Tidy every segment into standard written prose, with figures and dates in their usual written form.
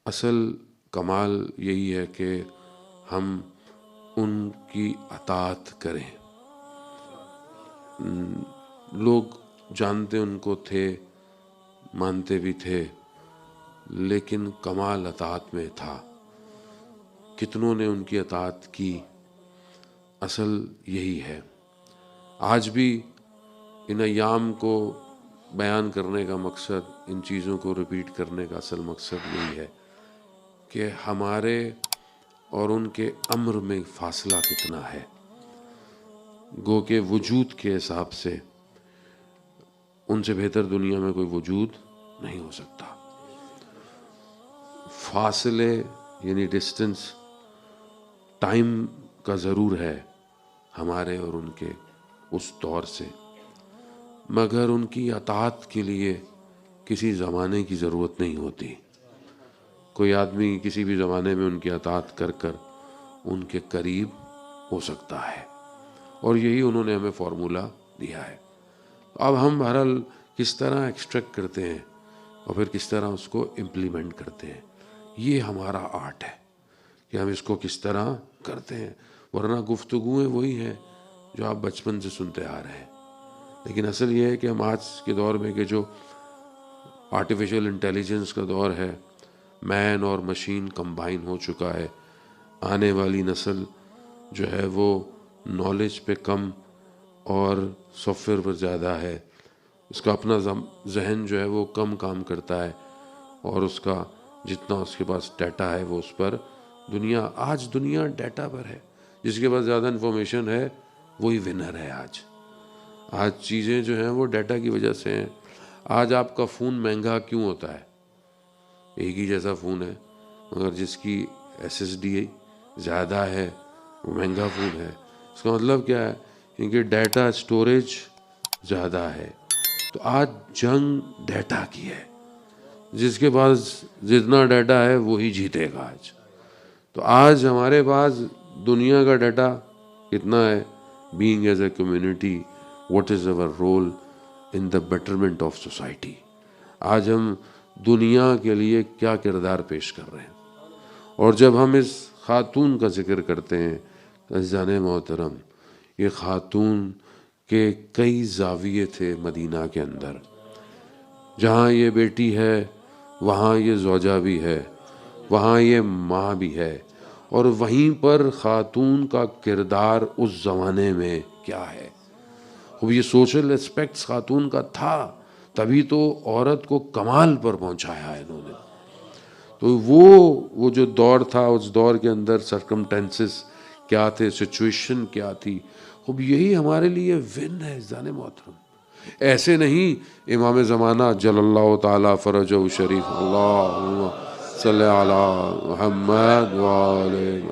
اصل کمال یہی ہے کہ ہم ان کی اطاعت کریں. لوگ جانتے ان کو تھے، مانتے بھی تھے، لیکن کمال اطاعت میں تھا. کتنوں نے ان کی اطاعت کی. اصل یہی ہے. آج بھی ان ایام کو بیان کرنے کا مقصد، ان چیزوں کو ریپیٹ کرنے کا اصل مقصد یہی ہے کہ ہمارے اور ان کے امر میں فاصلہ کتنا ہے. گو کہ وجود کے حساب سے ان سے بہتر دنیا میں کوئی وجود نہیں ہو سکتا. فاصلے یعنی ڈسٹنس ٹائم کا ضرور ہے ہمارے اور ان کے اس دور سے، مگر ان کی اطاعت کے لیے کسی زمانے کی ضرورت نہیں ہوتی. کوئی آدمی کسی بھی زمانے میں ان کی اطاعت کر کر ان کے قریب ہو سکتا ہے، اور یہی انہوں نے ہمیں فارمولہ دیا ہے. اب ہم بہرحال کس طرح ایکسٹریکٹ کرتے ہیں اور پھر کس طرح اس کو امپلیمنٹ کرتے ہیں، یہ ہمارا آرٹ ہے کہ ہم اس کو کس طرح کرتے ہیں. ورنہ گفتگویں وہی ہیں جو آپ بچپن سے سنتے آ رہے ہیں. لیکن اصل یہ ہے کہ ہم آج کے دور میں کہ جو آرٹیفیشل انٹیلیجنس کا دور ہے، مین اور مشین کمبائن ہو چکا ہے. آنے والی نسل جو ہے وہ نالج پہ کم اور سافٹ ویئر پر زیادہ ہے. اس کا اپنا ذہن جو ہے وہ کم کام کرتا ہے، اور اس کا جتنا اس کے پاس ڈیٹا ہے وہ اس پر آج دنیا ڈیٹا پر ہے. جس کے پاس زیادہ انفارمیشن ہے وہی ونر ہے. آج چیزیں جو ہیں وہ ڈیٹا کی وجہ سے ہیں. آج آپ کا فون مہنگا کیوں ہوتا ہے؟ ایک ہی جیسا فون ہے، مگر جس کی ایس ایس ڈی زیادہ ہے وہ مہنگا فون ہے. اس کا مطلب کیا ہے؟ کیونکہ ڈیٹا اسٹوریج زیادہ ہے. تو آج جنگ ڈیٹا کی ہے. جس کے پاس جتنا ڈیٹا ہے وہی جیتے گا آج. تو آج ہمارے پاس دنیا کا ڈیٹا کتنا ہے؟ Being as a community, what is our role in the betterment of society. آج ہم دنیا کے لیے کیا کردار پیش کر رہے ہیں. اور جب ہم اس خاتون کا ذکر کرتے ہیں عزیزان محترم، یہ خاتون کے کئی زاویے تھے مدینہ کے اندر. جہاں یہ بیٹی ہے وہاں یہ زوجہ بھی ہے، وہاں یہ ماں بھی ہے، اور وہیں پر خاتون کا کردار اس زمانے میں کیا ہے. اب یہ سوشل اسپیکٹس خاتون کا تھا، تبھی تو عورت کو کمال پر پہنچایا ہے انہوں نے. تو وہ جو دور تھا، اس دور کے اندر سرکمٹینسز کیا تھے، سچویشن کیا تھی. اب یہی ہمارے لیے ون ہے عزیزان محترم. ایسے نہیں امام زمانہ جل اللہ تعالی فرجہ شریف، اللہم صلی علی محمد وآلہ.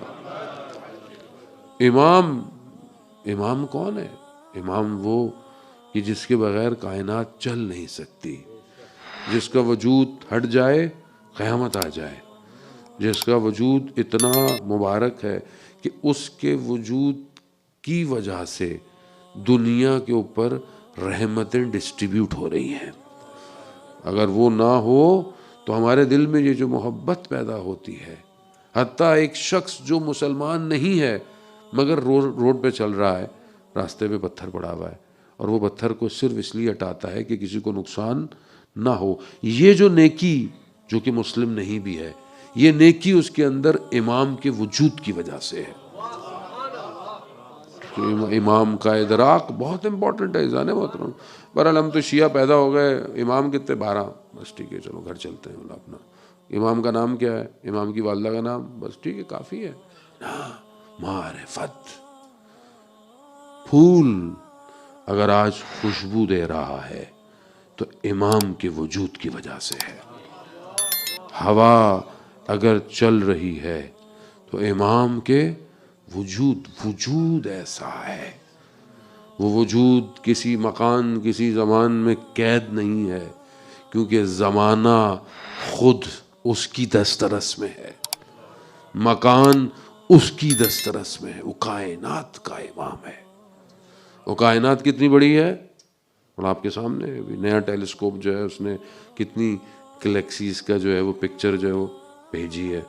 امام کون ہے؟ امام وہ کہ جس کے بغیر کائنات چل نہیں سکتی، جس کا وجود ہٹ جائے قیامت آ جائے، جس کا وجود اتنا مبارک ہے کہ اس کے وجود کی وجہ سے دنیا کے اوپر رحمتیں ڈسٹریبیوٹ ہو رہی ہیں. اگر وہ نہ ہو تو ہمارے دل میں یہ جو محبت پیدا ہوتی ہے، حتیٰ ایک شخص جو مسلمان نہیں ہے مگر روڈ پہ چل رہا ہے، راستے پہ پتھر پڑا ہوا ہے، اور وہ پتھر کو صرف اس لیے ہٹاتا ہے کہ کسی کو نقصان نہ ہو. یہ جو نیکی، جو کہ مسلم نہیں بھی ہے، یہ نیکی اس کے اندر امام کے وجود کی وجہ سے ہے. امام کا ادراک بہت امپورٹنٹ ہے عزیزان محترم. بہرحال ہم تو شیعہ پیدا ہو گئے. امام کتنے؟ 12. بس ٹھیک ہے، چلو گھر چلتے ہیں. اللہ اپنا امام کا نام کیا ہے؟ امام کی والدہ کا نام؟ بس ٹھیک ہے، کافی ہے. معرفت. پھول اگر آج خوشبو دے رہا ہے تو امام کے وجود کی وجہ سے ہے. ہوا اگر چل رہی ہے تو امام کے وجود ایسا ہے. وہ وجود کسی مکان، کسی زمان میں قید نہیں ہے، کیونکہ زمانہ خود اس کی دسترس میں ہے، مکان اس کی دسترس میں ہے. وہ کائنات کا امام ہے. وہ کائنات کتنی بڑی ہے؟ اور آپ کے سامنے نیا ٹیلیسکوپ جو ہے اس نے کتنی گلیکسیز کا جو ہے وہ پکچر جو ہے وہ بھیجی ہے۔